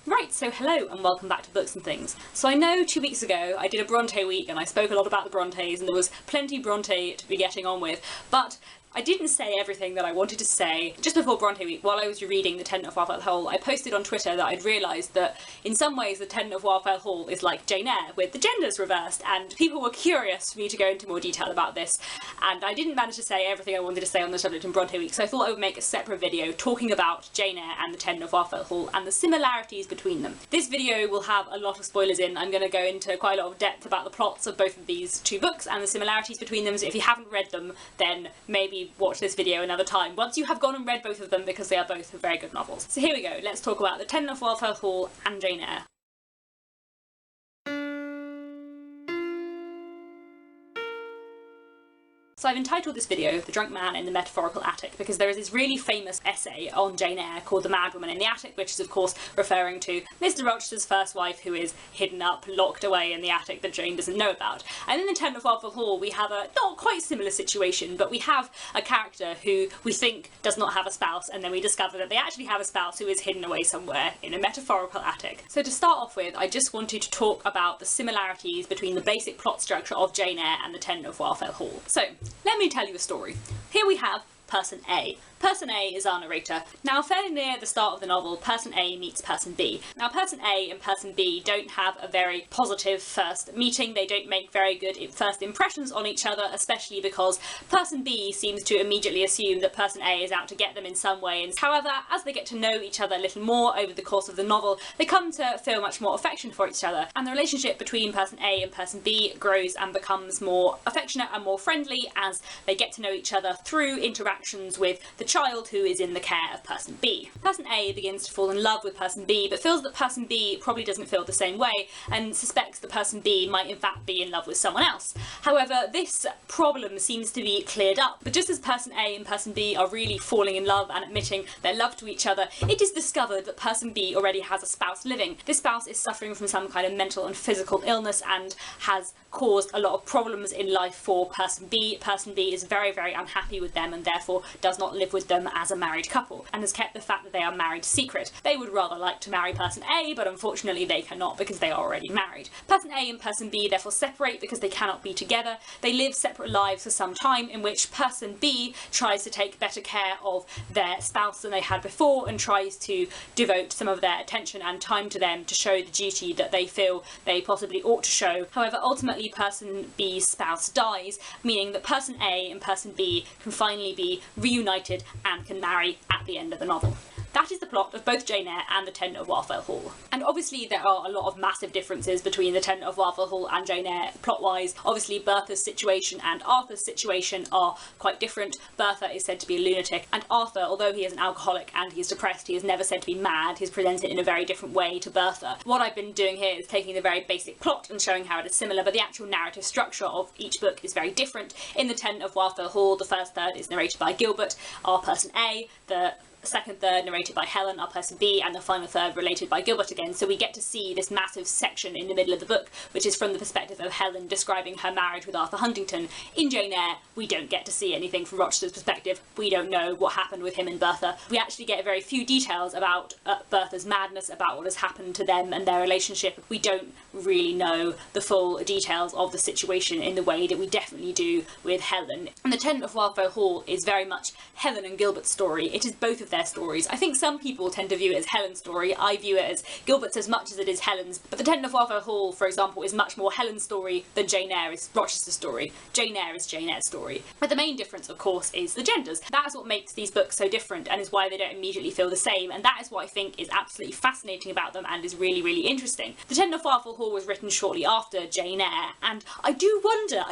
Right, so hello and welcome back to Books and Things. So I know 2 weeks ago I did a Brontë week and I spoke a lot about the Brontes and there was plenty Brontë to be getting on with, but I didn't say everything that I wanted to say. Just before Brontë week, while I was rereading The Tenant of Wildfell Hall, I posted on Twitter that I'd realised that in some ways The Tenant of Wildfell Hall is like Jane Eyre, with the genders reversed, and people were curious for me to go into more detail about this, and I didn't manage to say everything I wanted to say on the subject in Brontë week, so I thought I would make a separate video talking about Jane Eyre and The Tenant of Wildfell Hall and the similarities between them. This video will have a lot of spoilers in. I'm going to go into quite a lot of depth about the plots of both of these two books and the similarities between them, so if you haven't read them, then maybe watch this video another time once you have gone and read both of them, because they are both very good novels. So here we go, let's talk about The Tenant of Wildfell Hall and Jane Eyre. So I've entitled this video The Drunk Man in the Metaphorical Attic because there is this really famous essay on Jane Eyre called The Mad Woman in the Attic, which is of course referring to Mr. Rochester's first wife, who is hidden up, locked away in the attic that Jane doesn't know about. And in The Tenant of Wildfell Hall we have a not quite similar situation, but we have a character who we think does not have a spouse, and then we discover that they actually have a spouse who is hidden away somewhere in a metaphorical attic. So to start off with, I just wanted to talk about the similarities between the basic plot structure of Jane Eyre and The Tenant of Wildfell Hall. So let me tell you a story. Here we have Person A. Person A is our narrator. Now, fairly near the start of the novel, Person A meets Person B. Now, Person A and Person B don't have a very positive first meeting. They don't make very good first impressions on each other, especially because Person B seems to immediately assume that Person A is out to get them in some way. And however, as they get to know each other a little more over the course of the novel, they come to feel much more affection for each other. And the relationship between Person A and Person B grows and becomes more affectionate and more friendly as they get to know each other through interactions with the child who is in the care of Person B. Person A begins to fall in love with Person B, but feels that Person B probably doesn't feel the same way and suspects that Person B might in fact be in love with someone else. However, this problem seems to be cleared up, but just as Person A and Person B are really falling in love and admitting their love to each other, it is discovered that Person B already has a spouse living. This spouse is suffering from some kind of mental and physical illness and has caused a lot of problems in life for Person B. Person B is very, very unhappy with them and therefore does not live with them as a married couple and has kept the fact that they are married secret. They would rather like to marry Person A, but unfortunately they cannot because they are already married. Person A and Person B therefore separate because they cannot be together. They live separate lives for some time, in which Person B tries to take better care of their spouse than they had before and tries to devote some of their attention and time to them to show the duty that they feel they possibly ought to show. However, ultimately Person B's spouse dies, meaning that Person A and Person B can finally be reunited and can marry at the end of the novel. That is the plot of both Jane Eyre and The Tenant of Wildfell Hall. And obviously there are a lot of massive differences between The Tenant of Wildfell Hall and Jane Eyre plot-wise. Obviously Bertha's situation and Arthur's situation are quite different. Bertha is said to be a lunatic, and Arthur, although he is an alcoholic and he is depressed, he is never said to be mad. He's presented in a very different way to Bertha. What I've been doing here is taking the very basic plot and showing how it is similar, but the actual narrative structure of each book is very different. In The Tenant of Wildfell Hall, the first third is narrated by Gilbert, our Person A, the second third narrated by Helen, our Person B, and the final third related by Gilbert again. So we get to see this massive section in the middle of the book, which is from the perspective of Helen describing her marriage with Arthur Huntington. In Jane Eyre, we don't get to see anything from Rochester's perspective. We don't know what happened with him and Bertha. We actually get very few details about Bertha's madness, about what has happened to them and their relationship. We don't really know the full details of the situation in the way that we definitely do with Helen. And The Tenant of Wildfell Hall is very much Helen and Gilbert's story. It is both of their stories. I think some people tend to view it as Helen's story. I view it as Gilbert's as much as it is Helen's. But The Tenant of Wildfell Hall, for example, is much more Helen's story than Jane Eyre is Rochester's story. Jane Eyre is Jane Eyre's story. But the main difference, of course, is the genders. That is what makes these books so different and is why they don't immediately feel the same. And that is what I think is absolutely fascinating about them and is really, really interesting. The Tenant of Wildfell Hall was written shortly after Jane Eyre, and I do wonder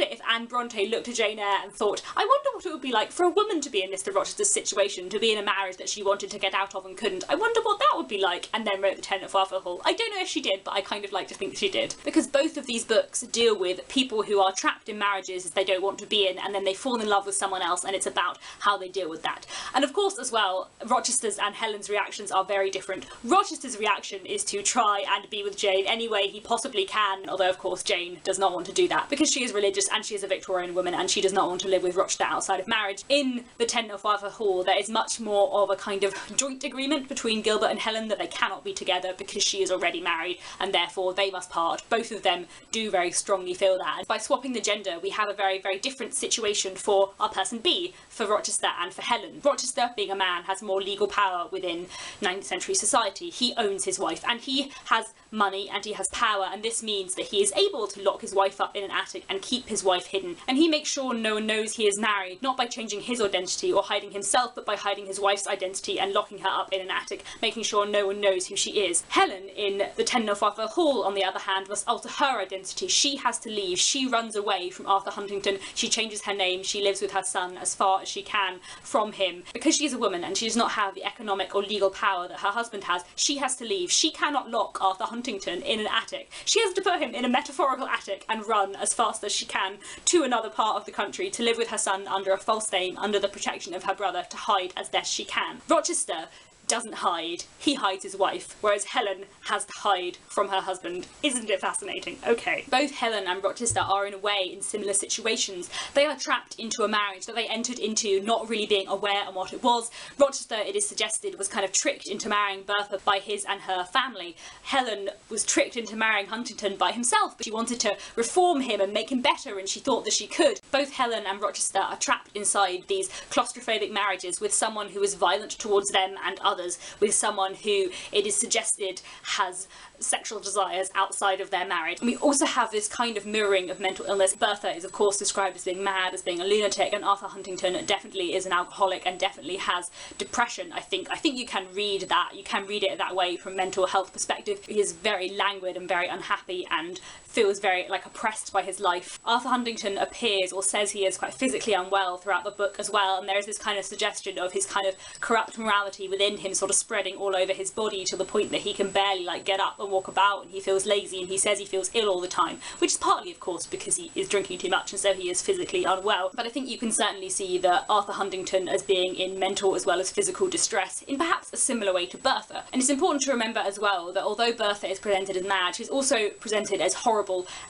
if Anne Brontë looked at Jane Eyre and thought, I wonder what it would be like for a woman to be in Mr. Rochester's situation, to be in a marriage that she wanted to get out of and couldn't. I wonder what that would be like, and then wrote The Tenant of Wildfell Hall. I don't know if she did, but I kind of like to think she did. Because both of these books deal with people who are trapped in marriages they don't want to be in, and then they fall in love with someone else, and it's about how they deal with that. And of course, as well, Rochester's and Helen's reactions are very different. Rochester's reaction is to try and be with Jane any way he possibly can, although of course Jane does not want to do that because she is religious and she is a Victorian woman and she does not want to live with Rochester outside of marriage. In The Tenant of Wildfell Hall, there is much more of a kind of joint agreement between Gilbert and Helen that they cannot be together because she is already married and therefore they must part. Both of them do very strongly feel that. And by swapping the gender, we have a very, very different situation for our person B, for Rochester and for Helen. Rochester, being a man, has more legal power within 19th century society. He owns his wife and he has money and he has power, and this means that he is able to lock his wife up in an attic and keep his wife hidden. And he makes sure no one knows he is married, not by changing his identity or hiding himself, but by hiding his wife's identity and locking her up in an attic, making sure no one knows who she is. Helen, in the Tenant of Wildfell Hall, on the other hand, must alter her identity. She has to leave. She runs away from Arthur Huntington. She changes her name. She lives with her son as far as she can from him. Because she is a woman and she does not have the economic or legal power that her husband has, she has to leave. She cannot lock Arthur Huntington in an attic. She has to put him in a metaphorical attic and run as fast as she can to another part of the country to live with her son under a false name, under the protection of her brother, to hide as best she can. Rochester doesn't hide, he hides his wife, whereas Helen has to hide from her husband. Isn't it fascinating? Okay. Both Helen and Rochester are in a way in similar situations. They are trapped into a marriage that they entered into not really being aware of what it was. Rochester, it is suggested, was kind of tricked into marrying Bertha by his and her family. Helen was tricked into marrying Huntington by himself, but she wanted to reform him and make him better, and she thought that she could. Both Helen and Rochester are trapped inside these claustrophobic marriages with someone who is violent towards them and others, with someone who, it is suggested, has sexual desires outside of their marriage. And we also have this kind of mirroring of mental illness. Bertha is of course described as being mad, as being a lunatic, and Arthur Huntington definitely is an alcoholic and definitely has depression. I think you can read that, you can read it that way from a mental health perspective. He is very languid and very unhappy and feels very oppressed by his life. Arthur Huntington appears, or says he is, quite physically unwell throughout the book as well, and there is this kind of suggestion of his kind of corrupt morality within him sort of spreading all over his body to the point that he can barely get up and walk about, and he feels lazy, and he says he feels ill all the time, which is partly of course because he is drinking too much and so he is physically unwell. But I think you can certainly see that Arthur Huntington as being in mental as well as physical distress in perhaps a similar way to Bertha. And it's important to remember as well that although Bertha is presented as mad, she's also presented as horrible,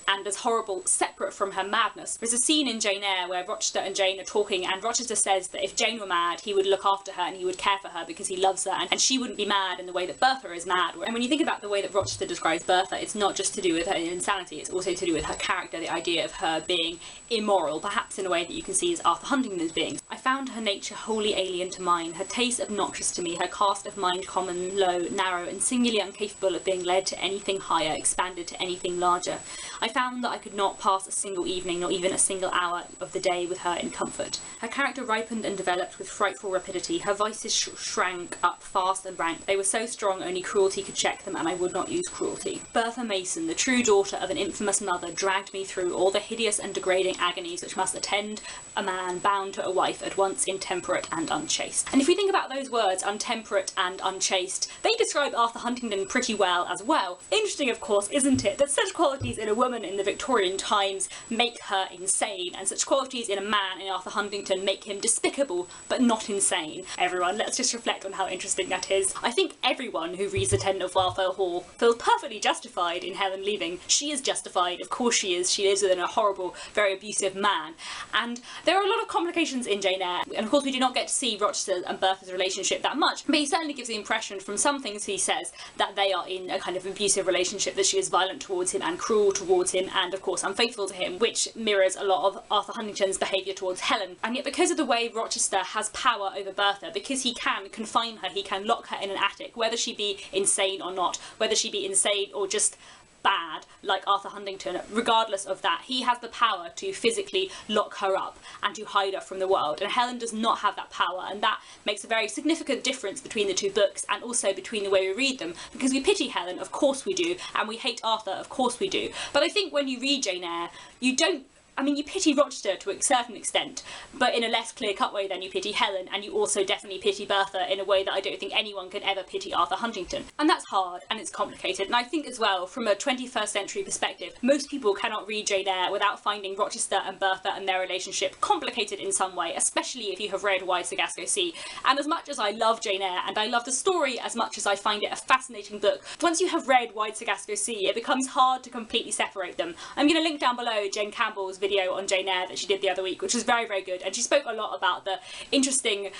and as horrible separate from her madness. There's a scene in Jane Eyre where Rochester and Jane are talking, and Rochester says that if Jane were mad, he would look after her and he would care for her because he loves her, and she wouldn't be mad in the way that Bertha is mad. And when you think about the way that Rochester describes Bertha, it's not just to do with her insanity, it's also to do with her character, the idea of her being immoral, perhaps in a way that you can see as Arthur Huntington's being. I found her nature wholly alien to mine, her taste obnoxious to me, her cast of mind common, low, narrow, and singularly incapable of being led to anything higher, expanded to anything larger. I found that I could not pass a single evening, nor even a single hour of the day with her in comfort. Her character ripened and developed with frightful rapidity, her vices shrank up fast and rank. They were so strong only cruelty could check them, and I would not use cruelty. Bertha Mason, the true daughter of an infamous mother, dragged me through all the hideous and degrading agonies which must attend a man bound to a wife at once intemperate and unchaste. And if we think about those words, untemperate and unchaste, they describe Arthur Huntington pretty well as well. Interesting, of course, isn't it, that such qualities in a woman in the Victorian times make her insane, and such qualities in a man in Arthur Huntington make him despicable but not insane. Everyone, let's just reflect on how interesting that is. I think everyone who reads The Tenant of Wildfell Hall feels perfectly justified in Helen leaving. She is justified, of course she is. She lives within a horrible, very abusive man. And there are a lot of complications in Jane Eyre, and of course we do not get to see Rochester and Bertha's relationship that much, but he certainly gives the impression from some things he says that they are in a kind of abusive relationship, that she is violent towards him and cruel towards him and of course unfaithful to him, which mirrors a lot of Arthur Huntington's behaviour towards Helen. And yet because of the way Rochester has power over Bertha, because he can confine her, he can lock her in an attic, whether she be insane or not, whether she be insane or just bad like Arthur Huntington, regardless of that, he has the power to physically lock her up and to hide her from the world, and Helen does not have that power, and that makes a very significant difference between the two books and also between the way we read them, because we pity Helen, of course we do, and we hate Arthur, of course we do, but I think when you read Jane Eyre, you pity Rochester to a certain extent, but in a less clear-cut way than you pity Helen, and you also definitely pity Bertha in a way that I don't think anyone could ever pity Arthur Huntington. And that's hard, and it's complicated, and I think as well, from a 21st century perspective, most people cannot read Jane Eyre without finding Rochester and Bertha and their relationship complicated in some way, especially if you have read Wide Sargasso Sea. And as much as I love Jane Eyre, and I love the story as much as I find it a fascinating book, once you have read Wide Sargasso Sea, it becomes hard to completely separate them. I'm going to link down below Jane Campbell's video on Jane Eyre that she did the other week, which was very, very good, and she spoke a lot about the interesting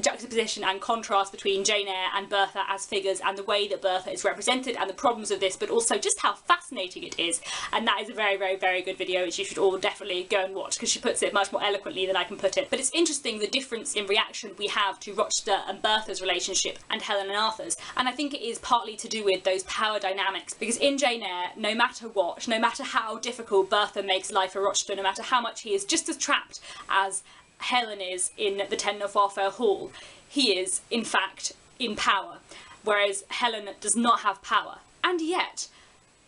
juxtaposition and contrast between Jane Eyre and Bertha as figures, and the way that Bertha is represented, and the problems of this, but also just how fascinating it is. And that is a very, very, very good video, which you should all definitely go and watch, because she puts it much more eloquently than I can put it. But it's interesting the difference in reaction we have to Rochester and Bertha's relationship and Helen and Arthur's, and I think it is partly to do with those power dynamics, because in Jane Eyre, no matter what, no matter how difficult Bertha makes life for Rochester, no matter how much he is just as trapped as Helen is in the Tenant of Wildfell Hall, he is in fact in power, whereas Helen does not have power. And yet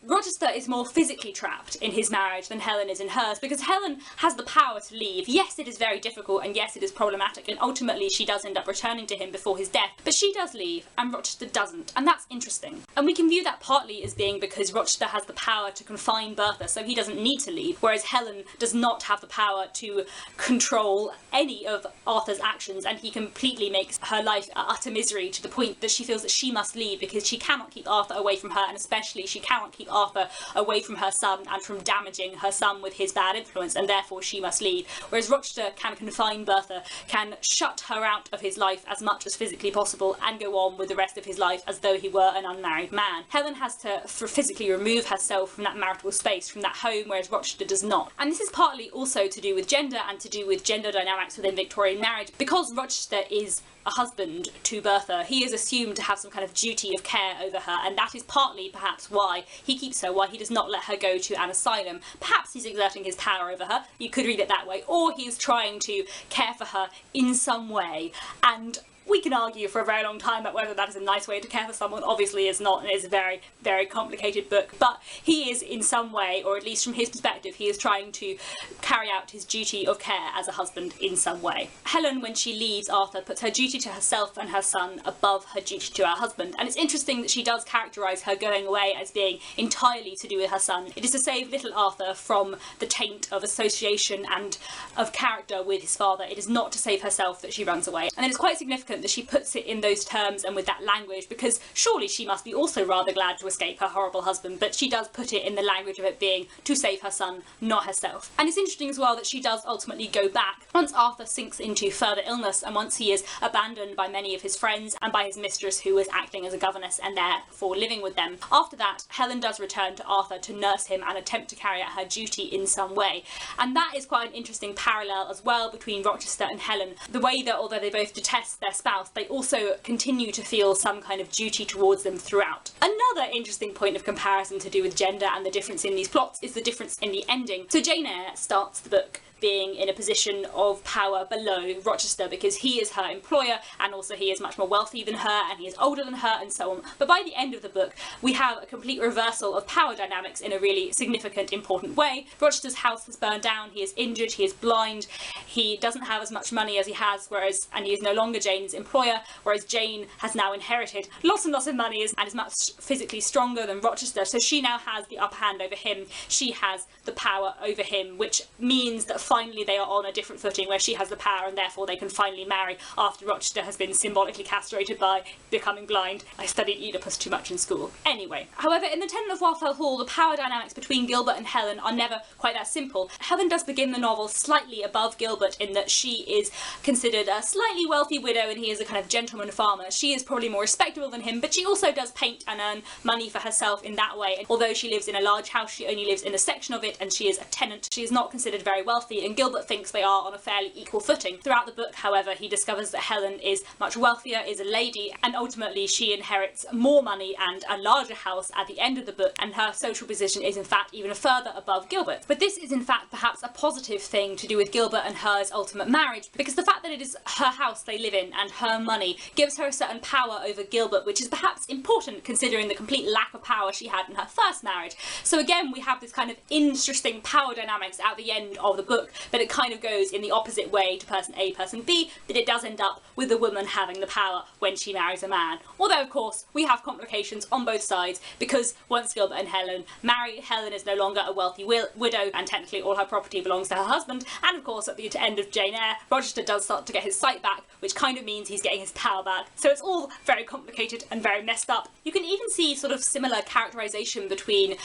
Rochester is more physically trapped in his marriage than Helen is in hers, because Helen has the power to leave. Yes, it is very difficult, and yes, it is problematic, and ultimately she does end up returning to him before his death, but she does leave, and Rochester doesn't, and that's interesting. And we can view that partly as being because Rochester has the power to confine Bertha, so he doesn't need to leave, whereas Helen does not have the power to control any of Arthur's actions, and he completely makes her life utter misery, to the point that she feels that she must leave because she cannot keep Arthur away from her, and especially she cannot keep Arthur away from her son and from damaging her son with his bad influence, and therefore she must leave. Whereas Rochester can confine Bertha, can shut her out of his life as much as physically possible, and go on with the rest of his life as though he were an unmarried man. Helen has to physically remove herself from that marital space, from that home, whereas Rochester does not. And this is partly also to do with gender, and to do with gender dynamics within Victorian marriage. Because Rochester is a husband to Bertha, he is assumed to have some kind of duty of care over her, and that is partly perhaps why he keeps her, why he does not let her go to an asylum. Perhaps he's exerting his power over her, you could read it that way, or he is trying to care for her in some way. And we can argue for a very long time about whether that is a nice way to care for someone. Obviously it's not, and it's a very, very complicated book, but he is in some way, or at least from his perspective, he is trying to carry out his duty of care as a husband in some way. Helen, when she leaves Arthur, puts her duty to herself and her son above her duty to her husband, and it's interesting that she does characterise her going away as being entirely to do with her son. It is to save little Arthur from the taint of association and of character with his father. It is not to save herself that she runs away. And then it's quite significant that she puts it in those terms and with that language, because surely she must be also rather glad to escape her horrible husband, but she does put it in the language of it being to save her son, not herself. And it's interesting as well that she does ultimately go back once Arthur sinks into further illness, and once he is abandoned by many of his friends and by his mistress, who is acting as a governess and therefore living with them. After that, Helen does return to Arthur to nurse him and attempt to carry out her duty in some way. And that is quite an interesting parallel as well between Rochester and Helen, the way that although they both detest their spouse, they also continue to feel some kind of duty towards them throughout. Another interesting point of comparison to do with gender and the difference in these plots is the difference in the ending. So Jane Eyre starts the book being in a position of power below Rochester, because he is her employer, and also he is much more wealthy than her, and he is older than her, and so on. But by the end of the book, we have a complete reversal of power dynamics in a really significant, important way. Rochester's house has burned down, he is injured, he is blind, he doesn't have as much money as he has, and he is no longer Jane's employer, whereas Jane has now inherited lots and lots of money and is much physically stronger than Rochester, so she now has the upper hand over him, she has the power over him, which means that finally they are on a different footing, where she has the power and therefore they can finally marry after Rochester has been symbolically castrated by becoming blind. I studied Oedipus too much in school. Anyway, however, in the Tenant of Wildfell Hall, the power dynamics between Gilbert and Helen are never quite that simple. Helen does begin the novel slightly above Gilbert in that she is considered a slightly wealthy widow and he is a kind of gentleman farmer. She is probably more respectable than him, but she also does paint and earn money for herself in that way. And although she lives in a large house, she only lives in a section of it, and she is a tenant. She is not considered very wealthy, and Gilbert thinks they are on a fairly equal footing. Throughout the book, however, he discovers that Helen is much wealthier, is a lady, and ultimately she inherits more money and a larger house at the end of the book, and her social position is in fact even further above Gilbert. But this is in fact perhaps a positive thing to do with Gilbert and hers ultimate marriage, because the fact that it is her house they live in and her money gives her a certain power over Gilbert, which is perhaps important considering the complete lack of power she had in her first marriage. So again, we have this kind of interesting power dynamics at the end of the book, book, but it kind of goes in the opposite way to person A, person B, that it does end up with the woman having the power when she marries a man. Although, of course, we have complications on both sides, because once Gilbert and Helen marry, Helen is no longer a wealthy widow, and technically all her property belongs to her husband, and of course at the end of Jane Eyre, Rochester does start to get his sight back, which kind of means he's getting his power back. So it's all very complicated and very messed up. You can even see sort of similar characterisation between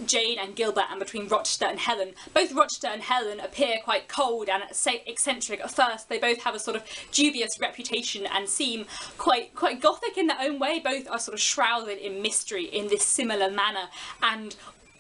Jane and Gilbert and between Rochester and Helen. Both Rochester and Helen appear quite cold and eccentric at first. They both have a sort of dubious reputation and seem quite gothic in their own way. Both are sort of shrouded in mystery in this similar manner, and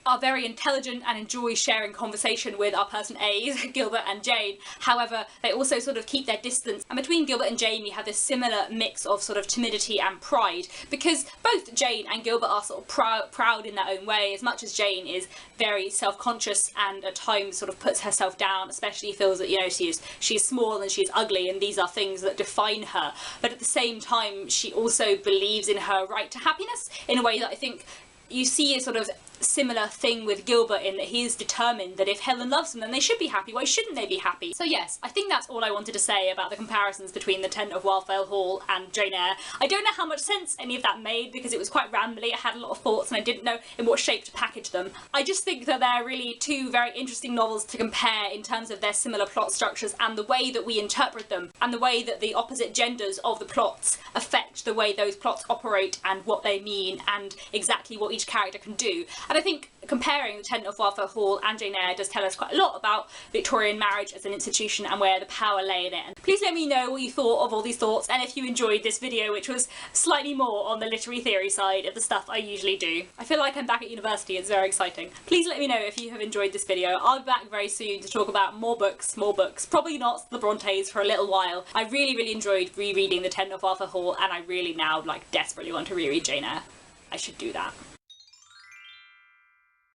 are very intelligent and enjoy sharing conversation with our person A's, Gilbert and Jane. However, they also sort of keep their distance, and between Gilbert and Jane we have this similar mix of sort of timidity and pride, because both Jane and Gilbert are sort of proud in their own way, as much as Jane is very self-conscious and at times sort of puts herself down, especially feels that, you know, she is small and she is ugly, and these are things that define her. But at the same time, she also believes in her right to happiness in a way that I think you see a sort of similar thing with Gilbert, in that he is determined that if Helen loves him then they should be happy. Why shouldn't they be happy? So yes, I think that's all I wanted to say about the comparisons between the Tenant of Wildfell Hall and Jane Eyre. I don't know how much sense any of that made, because it was quite rambly. I had a lot of thoughts and I didn't know in what shape to package them. I just think that they're really two very interesting novels to compare in terms of their similar plot structures and the way that we interpret them, and the way that the opposite genders of the plots affect the way those plots operate and what they mean and exactly what each character can do. And I think comparing the Tenant of Wildfell Hall and Jane Eyre does tell us quite a lot about Victorian marriage as an institution and where the power lay in it. And please let me know what you thought of all these thoughts, and if you enjoyed this video, which was slightly more on the literary theory side of the stuff I usually do. I feel like I'm back at university, it's very exciting. Please let me know if you have enjoyed this video. I'll be back very soon to talk about more books, probably not the Brontes for a little while. I really enjoyed rereading the Tenant of Wildfell Hall, and I really now desperately want to reread Jane Eyre. I should do that.